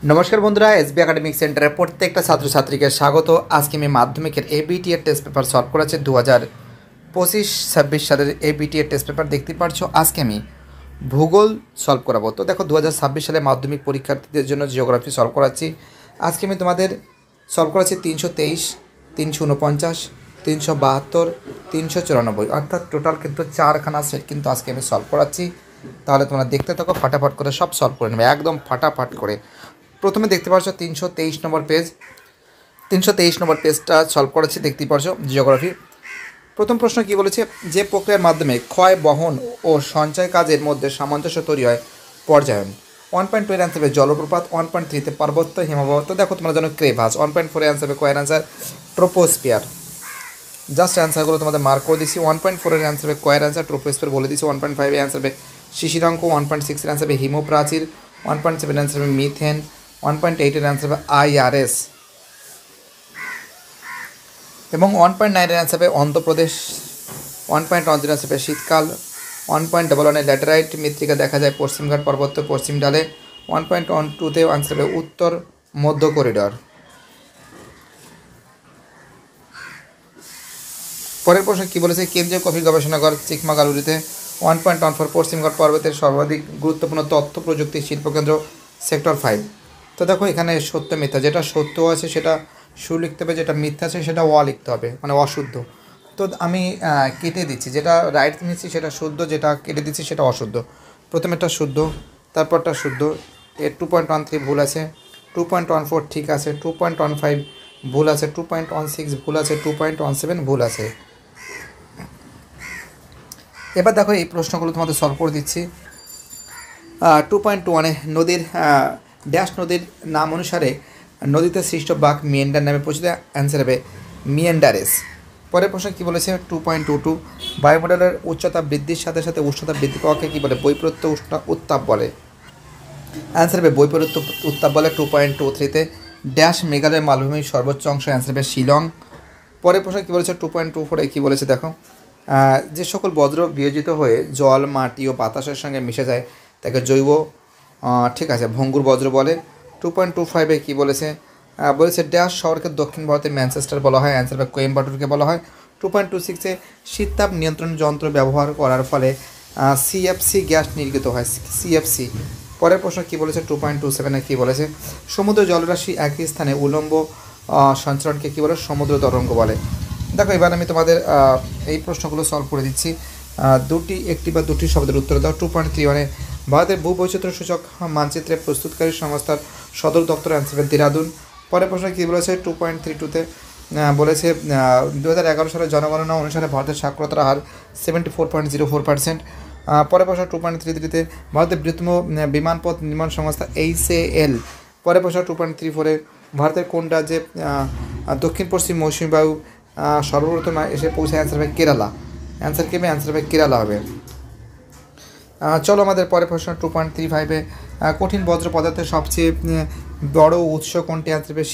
নমস্কার বন্ধুরা, SB academic সেন্টারের প্রত্যেকটা ছাত্রছাত্রীকে স্বাগত। আজকে আমি মাধ্যমিকের এবিটি এর টেস্ট পেপার সলভ করেছি 2025-26 সালের এবিটি এর টেস্ট পেপার দেখতে পারছো। আজকে আমি ভূগোল সলভ করাবো। তো দেখো 2026 সালে মাধ্যমিক পরীক্ষার্থীদের জন্য জিওগ্রাফি সলভ করাচ্ছি। আজকে আমি তোমাদের সলভ করাচ্ছি 323, 349, 372, 394, অর্থাৎ টোটাল কিন্তু 4খানা সেট কিন্তু আজকে আমি সলভ করাচ্ছি। তাহলে তোমরা দেখতে থাকো, ফাটাফাট করে সব সলভ করে নেবে, একদম ফাটাফাট করে। প্রথমে দেখতে পাচ্ছ 323 নম্বর পেজ, 323 নম্বর পেজটা সলভ করেছি, দেখতেই পারছো জিওগ্রাফি। প্রথম প্রশ্ন কি বলেছে, যে প্রক্রিয়ার মাধ্যমে ক্ষয় বহন ও সঞ্চয় কাজের মধ্যে সামঞ্জস্য তৈরি হয় পর্যায়ন। 1.2 এর অ্যান্সার হবে জলপ্রপাত, 1.3-তে পার্বত্য হিমবাহ। তো দেখো তোমরা জানো ক্রেভাস। 1.4 এর অ্যান্সার হবে কয়ের অ্যান্সার ট্রোপোস্ফিয়ার। জাস্ট অ্যান্সারগুলো তোমাদের মার্ক করে দিচ্ছি। 1.4 এর অ্যান্সার হবে কয়ের অ্যান্সার ট্রোপোস্ফিয়ার বলে দিচ্ছি। 1.5 এর অ্যান্সার হবে শিশিরাঙ্ক। 1.6 এর অ্যান্সার হবে হিমপ্রাচীর। 1.7 এর অ্যান্সার হবে মিথেন। 1.8 এর অ্যান্সার হবে IRS এবং 1.9 এর অ্যান্সার হবে অন্ধ্রপ্রদেশ। 1.10 এর অ্যান্সার হবে শীতকাল। 1.11 এর ল্যাটেরাইট মৃত্তিকা দেখা যায় পশ্চিমঘাট পর্বত পশ্চিম ঢালে। 1.12-তে অ্যান্সার হবে উত্তর মধ্য করিডর। পরের প্রশ্ন কী বলেছে, কেন্দ্রীয় কফি গবেষণাগার চিকমাগালুরুতে। 1.14 পশ্চিমঘাট পর্বতের সর্বাধিক গুরুত্বপূর্ণ তথ্য প্রযুক্তি শিল্পকেন্দ্র সেক্টর 5। তো দেখো এখানে সত্য মিথ্যা, যেটা সত্য আছে সেটা সু লিখতে হবে, যেটা মিথ্যা আছে সেটা লিখতে হবে, মানে অশুদ্ধ। তো আমি কেটে দিচ্ছি, যেটা রাইট নিচ্ছি সেটা শুদ্ধ, যেটা কেটে দিচ্ছি সেটা অশুদ্ধ। প্রথমেরটা শুদ্ধ, তারপরটা শুদ্ধ। এর 2.13 ভুল আছে, 2.14 ঠিক আছে, 2.15 ভুল আছে, 2.16 ভুল আছে, 2.17 ভুল আছে। এবার দেখো এই প্রশ্নগুলো তোমাদের সলভ করে দিচ্ছি। 2.21-এ নদীর ড্যাশ নদীর নাম অনুসারে নদীতে সৃষ্ট বাঁক মিয়েন্ডার নামে পরিচিত। অ্যান্সার হবে মিয়েন্ডারেস। পরের প্রশ্ন কী বলেছে, 2.22 বায়ুমণ্ডলের উচ্চতা বৃদ্ধির সাথে সাথে উষ্ণতা বৃদ্ধি পাওয়াকে কী বলে, বৈপরীত্য উত্তাপ বলে। অ্যান্সার হবে বৈপরীত্য উত্তাপ বলে। 2.23-তে ড্যাশ মেঘালয়ের মালভূমির সর্বোচ্চ অংশ। অ্যান্সার হবে শিলং। পরের প্রশ্ন কী বলেছে, 2.24-এ কী বলেছে দেখো, যে সকল বজ্র বিয়োজিত হয়ে জল মাটি ও বাতাসের সঙ্গে মিশে যায় তাকে জৈব ঠিক আছে ভঙ্গুর বজ্র বলে। 2.25-এ কী বলেছে, বলেছে ড্যাশ শহরকে দক্ষিণ ভারতের ম্যানচেস্টার বলা হয়। অ্যান্সার হবে কোয়েম্বাটুরকে বলা হয়। 2.26-এ শীততাপ নিয়ন্ত্রণ যন্ত্র ব্যবহার করার ফলে CFC গ্যাস নির্গত হয়, CFC। পরের প্রশ্ন কী বলেছে, 2.27-এ কী বলেছে, সমুদ্র জলরাশি একই স্থানে উলম্ব সঞ্চালনকে কী বলে, সমুদ্র তরঙ্গ বলে। দেখো এবার আমি তোমাদের এই প্রশ্নগুলো সলভ করে দিচ্ছি। একটি বা দুটি শব্দের উত্তর দাও। 2.31-এ ভারতের ভূবৈচিত্র্য সূচক মানচিত্রে প্রস্তুতকারী সংস্থার সদর দপ্তর। অ্যান্সার হবে দেরাদুন। পরের প্রশ্ন কী বলেছে, 2.32-তে বলেছে 2011 সালের জনগণনা অনুসারে ভারতের সাক্ষরতার হার 74.04%। পরের প্রশ্ন 2.33-তে ভারতের বৃহত্তম বিমানপথ নির্মাণ সংস্থা HAL। পরের প্রশ্ন 2.34-এ ভারতের কোন রাজ্যে দক্ষিণ পশ্চিম মৌসুমী বায়ু সর্বপ্রথম এসে পৌঁছায়। অ্যান্সার হবে কেরালা। অ্যান্সার কি হবে, অ্যান্সার হবে কেরালা হবে। চলো আমাদের পরের প্রশ্ন 2.35-এ কঠিন বজ্র পদার্থের সবচেয়ে বড় উৎস কোনটি। অ্যান্সার হবে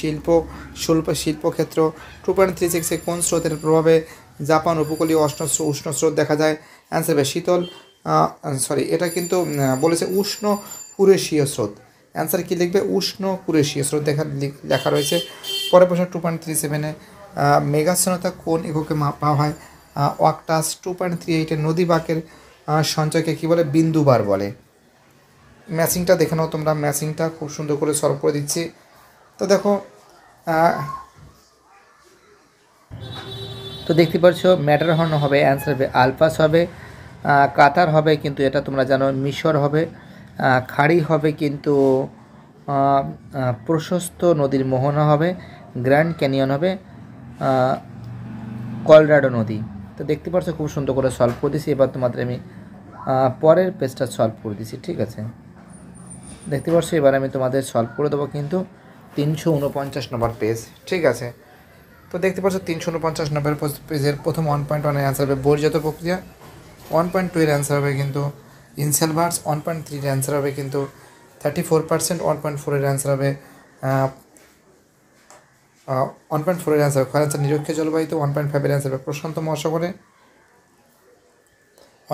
শিল্পক্ষেত্র। 2.36-এ কোন স্রোতের প্রভাবে জাপান উপকূলীয় উষ্ণ স্রোত দেখা যায়। অ্যান্সার হবে শীতল এটা কিন্তু বলেছে উষ্ণ কুরেশীয় স্রোত। অ্যান্সার কী লিখবে, উষ্ণ কুরেশীয় স্রোত লেখা রয়েছে। পরের প্রশ্ন 2.37-এ মেঘাচ্ছন্নতা কোন এককে মাপা হয়। ওয়াকটাস। 2.38-এ নদী বাঁকের সঞ্চয়কে কী বলে, বিন্দুবার বলে। ম্যাচিংটা দেখে নাও তোমরা, ম্যাচিংটা খুব সুন্দর করে সলভ করে দিচ্ছি। তো দেখো তো দেখতে পাচ্ছ ম্যাটারহর্ন হবে, অ্যান্সার হবে আলপাস হবে। কাতার হবে, কিন্তু এটা তোমরা জানো মিশর হবে। খাড়ি হবে কিন্তু প্রশস্ত নদীর মোহনা হবে। গ্র্যান্ড ক্যানিয়ন হবে কলোরাডো নদী। তো দেখতে পাচ্ছ খুব সুন্দর করে সলভ করে দিচ্ছি। এবার তোমাদের আমি পরের পেজটা সলভ করে দিচ্ছি, ঠিক আছে। দেখতে পাচ্ছ এবার আমি তোমাদের সলভ করে দেবো কিন্তু 349 নম্বর পেজ, ঠিক আছে। তো দেখতে পাচ্ছ 349 নম্বর পেজের প্রথম 1.1-এর অ্যান্সার হবে বহির্জাত প্রক্রিয়া। 1.2-এর অ্যান্সার হবে কিন্তু ইনসেলভার্স। 1.3-এর অ্যান্সার হবে কিন্তু 34%। 1.4-এর অ্যান্সার হবে 1.4-এর অ্যান্সার হবে খরাঞ্চল নিরক্ষীয় জলবায়ুতে। 1.5-এর অ্যান্সার হবে প্রশান্ত মহাসাগরে।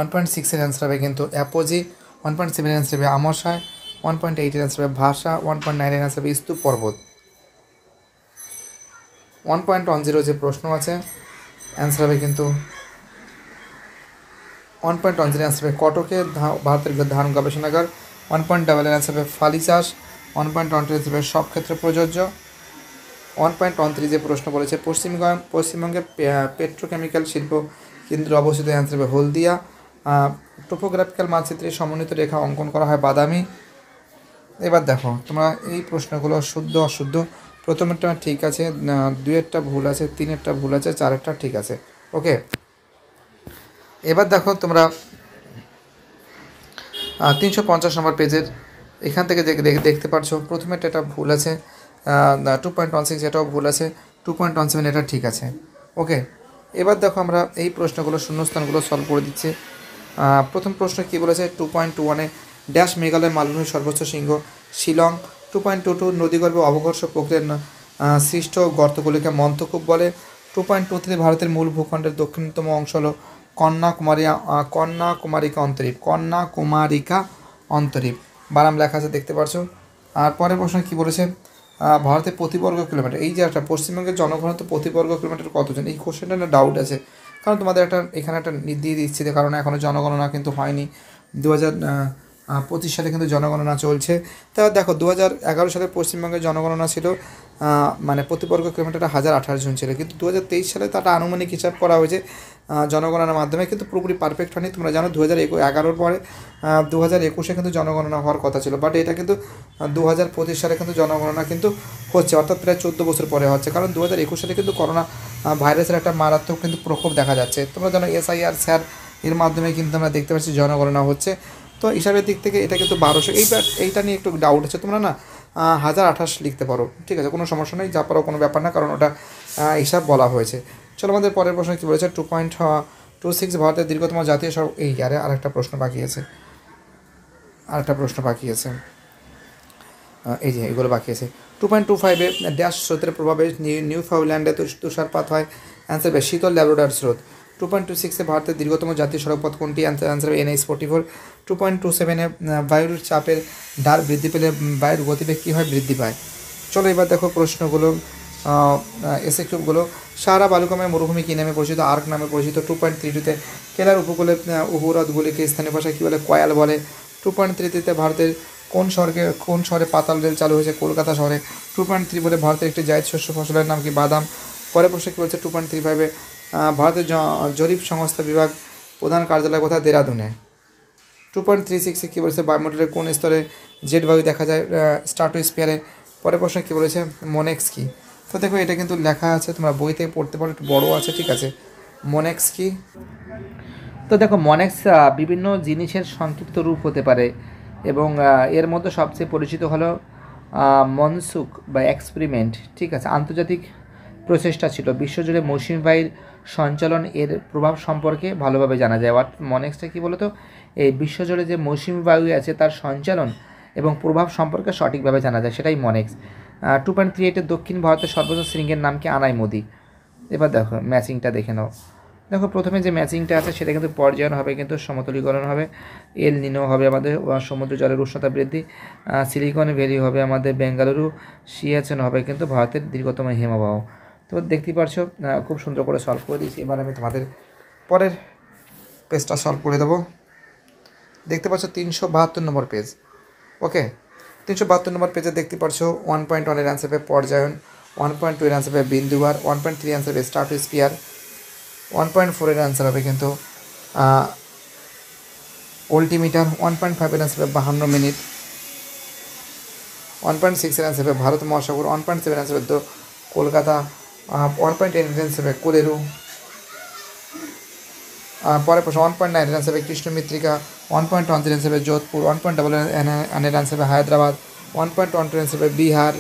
1.6-এর অ্যান্সার হবে কিন্তু অ্যাপোজি। 1.7-এর অ্যান্সার হবে আমাশয়। 1.8 এর অ্যান্সার হবে ভাষা। 1.9 এর অ্যান্সার হবে স্তূপ পর্বত। 1.10 যে প্রশ্ন আছে অ্যান্সার হবে কিন্তু 1.10 এর অ্যান্সার হবে কটকে ভারতের ধান গবেষণাগার। 1.11 এর অ্যান্সার হবে ফালি চাষ। 1.12 এর অ্যান্সার হবে সব ক্ষেত্রে প্রযোজ্য। 1.13 যে প্রশ্ন বলেছে পশ্চিমবঙ্গে পেট্রোকেমিক্যাল শিল্প কেন্দ্র অবস্থিত, অ্যান্সার হবে হলদিয়া। টোপোগ্রাফিক্যাল মানচিত্রে সমন্বিত রেখা অঙ্কন করা হয় বাদামি। এবার দেখো তোমরা এই প্রশ্নগুলো শুদ্ধ অশুদ্ধ, প্রথমেরটা ঠিক আছে, দুইয়েরটা ভুল আছে, তিনেরটা ভুল আছে, চারেরটা ঠিক আছে। ওকে, এবার দেখো তোমরা 350 নম্বর পেজের এখান থেকে দেখতে পাচ্ছ প্রথমেরটা এটা ভুল আছে, 2.16 এটাও ভুল আছে, 2.17 এটা ঠিক আছে। ওকে, এবার দেখো আমরা এই প্রশ্নগুলো শূন্যস্থানগুলো সলভ করে দিচ্ছি। প্রথম প্রশ্ন কী বলেছে, 2.21 ড্যাশ মেঘালয় মালভূমির সর্বোচ্চ শৃঙ্গ শিলং। 2.22 নদীগর্ভে অবঘর্ষ প্রক্রিয়ার সৃষ্ট গর্তগুলিকে মন্থকূপ বলে। 2.23 ভারতের মূল ভূখণ্ডের দক্ষিণতম অংশ হল কন্যাকুমারিকা অন্তরীপ। কন্যাকুমারিকা অন্তরীপ বানাম লেখা আছে দেখতে পাচ্ছ। আর পরের প্রশ্ন কী বলেছে, ভারতের প্রতি বর্গ কিলোমিটার, এই যে একটা পশ্চিমবঙ্গের জনঘনত্ব প্রতি বর্গ কিলোমিটার কতজন, এই কোশ্চেনটা না ডাউট আছে, কারণ তোমাদের একটা এখানে একটা দিয়ে দিচ্ছি, কারণ এখনও জনগণনা কিন্তু হয়নি। 2025 সালে কিন্তু জনগণনা চলছে। তা দেখো 2011 সালে পশ্চিমবঙ্গের জনগণনা ছিল মানে প্রতি বর্গ কিলোমিটারে 1028 জন ছিল, কিন্তু 2023 সালে তাটা আনুমানিক হিসাব করা হয়েছে জনগণনার মাধ্যমে, কিন্তু পুরোপুরি পারফেক্ট হয়নি। তোমরা জানো 2011 পরে 2021 কিন্তু জনগণনা হওয়ার কথা ছিল, বাট এটা কিন্তু 2025 সালে কিন্তু জনগণনা কিন্তু হচ্ছে, অর্থাৎ প্রায় 14 বছর পরে হচ্ছে, কারণ 2021 সালে কিন্তু করোনা ভাইরাসের একটা মারাত্মক কিন্তু প্রকোপ দেখা যাচ্ছে। তোমরা জানো SIR স্যার এর মাধ্যমে কিন্তু আমরা দেখতে পাচ্ছি জনগণনা হচ্ছে। তো হিসাবের দিক থেকে এটা কিন্তু 1200, এইটা নিয়ে একটু ডাউট আছে, তোমরা না 1028 লিখতে পারো, ঠিক আছে, কোনো সমস্যা নেই, যা পারো কোনো ব্যাপার না, কারণ ওটা হিসাব বলা হয়েছে। চলো আমাদের পরের প্রশ্ন কী বলেছে, 2.26 ভারতের দীর্ঘতম জাতীয় সড়ক, এই আরে আরেকটা প্রশ্ন বাকি আছে, এই যে এগুলো বাকি আছে। 2.25 ড্যাশ স্রোতের প্রভাবে নিউফাউল্যান্ডে তুষারপাত হয়, অ্যান্সার হবে শীতল ল্যাব্রাডর স্রোত। 2.26 ভারতের দীর্ঘতম জাতীয় সড়কপথ কোনটি, অ্যান্সার হবে NH-44। 2.27 বায়ুর চাপের ঢাল বৃদ্ধি পেলে বায়ুর গতিবেগ কী হয়, বৃদ্ধি পায়। চলো এবার দেখো প্রশ্নগুলো, এসে কিউবগুলো। সাহারা বালুকাময় মরুভূমি কী নামে পরিচিত, আর্ক নামে পরিচিত। 2.32 কেলার উপকূলে উপহ্রদগুলিকে স্থানীয় ভাষায় কী বলে, কয়াল বলে। 2.33 ভারতের কোন শহরে পাতাল রেল চালু হয়েছে, কলকাতা শহরে। 2.3 বলে ভারতের একটি জায়দ শস্য ফসলের নাম কি, বাদাম। পরের প্রশ্ন কী বলছে, 2.35 ভারতের জরিপ সংস্থা বিভাগ প্রধান কার্যালয় কোথায়, দেরাদুনে। 2.36 কী বলেছে, বায়ুমণ্ডলের কোন স্তরে জেট বায়ু দেখা যায়, স্ট্রাটোস্ফিয়ারে। পরের প্রশ্ন কী বলেছে, মনেক্স কী। তো দেখো এটা কিন্তু লেখা আছে, তোমরা বইতে পড়তে পারো, একটু বড়ো আছে, ঠিক আছে। মনেক্স কী, তো দেখো মনেক্স বিভিন্ন জিনিসের সংক্ষিপ্ত রূপ হতে পারে, এবং এর মধ্যে সবচেয়ে পরিচিত হলো মনসুক বা এক্সপেরিমেন্ট, ঠিক আছে, আন্তর্জাতিক প্রচেষ্টা ছিল বিশ্বজুড়ে মৌসুমী বায়ুর সঞ্চালন এর প্রভাব সম্পর্কে ভালোভাবে জানা যায়। অর্থাৎ মনেক্সটা কী বলতো, এই বিশ্বজুড়ে যে মৌসুমী বায়ু আছে তার সঞ্চালন এবং প্রভাব সম্পর্কে সঠিকভাবে জানা যায়, সেটাই মনেক্স। 2.38 দক্ষিণ ভারতের সর্বোচ্চ শৃঙ্গের নাম কি, আনাইমুদি। এবার দেখো ম্যাচিংটা দেখে নাও। দেখো প্রথমে যে ম্যাচিংটা আছে সেটা কিন্তু পর্যায়ন হবে, কিন্তু সমতলীকরণ হবে। এল নিনো হবে আমাদের সমুদ্র জলের উষ্ণতা বৃদ্ধি। সিলিকন ভ্যালি হবে আমাদের বেঙ্গালুরু। সিয়াচেন হবে কিন্তু ভারতের দীর্ঘতম হিমবাহ। তো দেখতেই পারছো খুব সুন্দর করে সলভ করে দিয়েছি। এবার আমি তোমাদের পরের পেজটা সলভ করে দেবো। দেখতে পাচ্ছ 372 নম্বর পেজ। ওকে, 372 নম্বর পেজে দেখতে পাচ্ছ 1.1 এর অ্যান্সার হবে পর্যায়ন, 1.2 এর অ্যান্সার হবে বিন্দুবার, 1.3 অ্যান্সার হবে স্ট্রাটোস্ফিয়ার, 1.4 এর অ্যান্সার হবে কিন্তু অল্টিমিটার, 1.5 এর অ্যান্সার হবে 52 মিনিট, 1.6 এর অ্যান্সার হবে ভারত মহাসাগর, 1.7 এর অ্যান্সার হবে কলকাতা, 1.10 এর অ্যান্সার হবে কোলেরু। পরের প্রশ্ন 1.9 এর অ্যান্সার হবে কৃষ্ণমিত্রিকা, 1.1 এর অ্যান্সার হবে যোধপুর, 1.2 এর অ্যান্সার হবে হায়দ্রাবাদ, 1.12 এর অ্যান্সার হবে বিহার,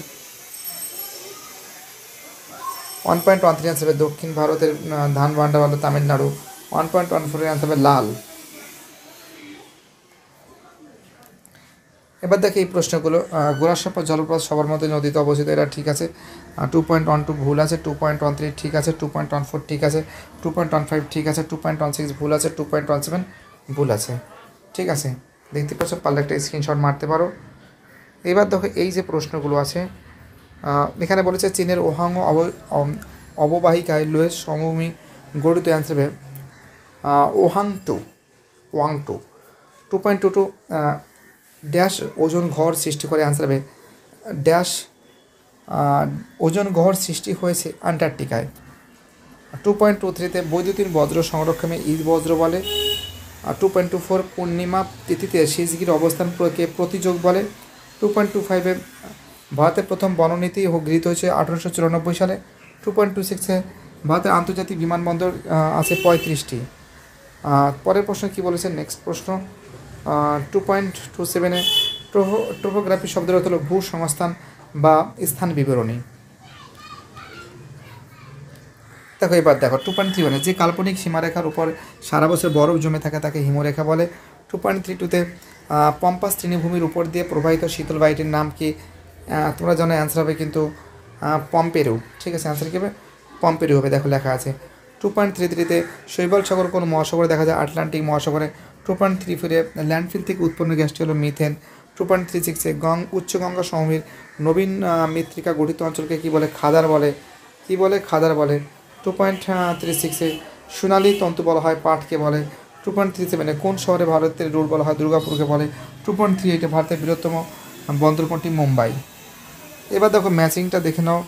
1.13 অ্যান্সার হবে দক্ষিণ ভারতের ধান ভান্ডার হলো তামিলনাড়ু, 1.14 এর অ্যান্সার হবে লাল। এবার দেখে এই প্রশ্নগুলো, গোরাসাপা জলপ্রপাত সবার মধ্যে নদীতে অবস্থিত, এটা ঠিক আছে। 2.12 ভুল আছে, 2.13 ঠিক আছে, 2.14 ঠিক আছে, 2.15 ঠিক আছে, 2.16 ভুল আছে, 2.17 ভুল আছে, ঠিক আছে। দেখতে পাচ্ছ, পারলে একটা স্ক্রিনশট মারতে পারো। এবার দেখো এই যে প্রশ্নগুলো আছে, এখানে বলেছে চীনের ওহাং অববাহিকায় লোয়ের সমভূমি গঠিত, অ্যান্সার হবে ওয়াং টু 2.22 ড্যাশ ওজন ঘর সৃষ্টি করে, অ্যান্সার হবে ড্যাশ ওজন ঘর সৃষ্টি হয়েছে আন্টার্কটিকায়। 2.23 বৈদ্যুতিন বজ্র সংরক্ষণে ঈদ বজ্র বলে। 2.24 পূর্ণিমা তিথিতে সিজগির অবস্থান প্রতিযোগ বলে। 2.25 ভারতের প্রথম বননীতি গৃহীত হয়েছে 1894 সালে। 2.26 ভারতের আন্তর্জাতিক বিমানবন্দর আছে 35টি। পরের প্রশ্ন কি বলেছে, নেক্সট প্রশ্ন 2.27 টোপোগ্রাফি শব্দের অর্থ হলো ভূসংস্থান বা স্থান বিবরণী। দেখো এবার দেখো 2.31 যে কাল্পনিক সীমারেখার উপর সারা বছর বরফ জমে থাকে তাকে হিমরেখা বলে। 2.32 পম্পাস তৃণভূমির উপর দিয়ে প্রবাহিত শীতল বায়ুটির নাম কি? তোমরা জানো অ্যান্সার হবে কিন্তু পম্পেরু। ঠিক আছে, অ্যান্সার কী হবে? পম্পেরু হবে। দেখো লেখা আছে। 2.33 শৈবাল সাগর কোন মহাসাগরে দেখা যায়? আটলান্টিক মহাসাগরে। 2.34 ল্যান্ডফিল থেকে উৎপন্ন গ্যাসটি হলো মিথেন। 2.36 উচ্চ গঙ্গা সমভূমির নবীন মৃত্তিকা গঠিত অঞ্চলকে কী বলে? খাদার বলে। কী বলে? খাদার বলে। 2.36 সোনালী তন্তু বলা হয় পাটকে বলে। 2.37 কোন শহরে ভারতের রুট বলা হয়? দুর্গাপুরকে বলে। 2.38 ভারতের বৃহত্তম বন্দর কোনটি? মুম্বাই। এবার দেখো ম্যাচিংটা দেখে নাও।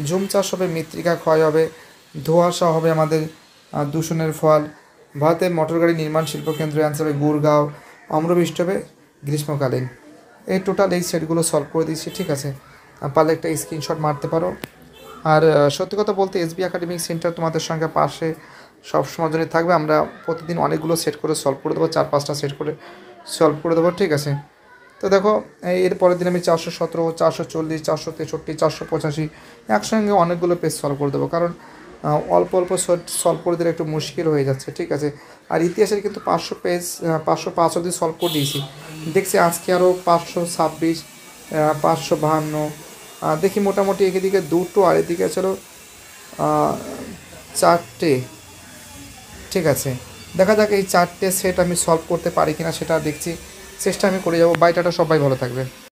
জুম চাষ হবে, মৃত্তিকা ক্ষয় হবে, ধোঁয়াশা হবে আমাদের দূষণের ফল। ভারতের মোটরগাড়ি নির্মাণ শিল্পকেন্দ্র, অ্যান্সার হবে গুরগাঁও। অম্রবৃষ্টি হবে গ্রীষ্মকালীন। এই টোটাল এই সেটগুলো সলভ করে দিচ্ছি। ঠিক আছে, পারলে একটা স্ক্রিনশট মারতে পারো। আর সত্যি কথা বলতে এসবি একাডেমিক সেন্টার তোমাদের সঙ্গে পাশে সবসময় জন্য থাকবে। আমরা প্রতিদিন অনেকগুলো সেট করে সলভ করে দেবো, 4-5টা সেট করে সলভ করে দেবো। ঠিক আছে, তো দেখো এর পরের দিন আমি 417, 440, 463, 485 একসঙ্গে অনেকগুলো পেজ সলভ করে দেবো, কারণ অল্প অল্প সলভ করে দিলে একটু মুশকিল হয়ে যাচ্ছে। ঠিক আছে, আর ইতিহাসের কিন্তু 500 পেজ 505 অবধি সলভ করে দিয়েছি। দেখছি আজকে আরও 526, 552, দেখি মোটামুটি এদিকে 2টো আর এদিকে চলো 4টে। ঠিক আছে, দেখা যাক এই 4টে সেট আমি সলভ করতে পারি কিনা সেটা দেখছি, চেষ্টা আমি করে যাবো। বাই টাটা, সবাই ভালো থাকবে।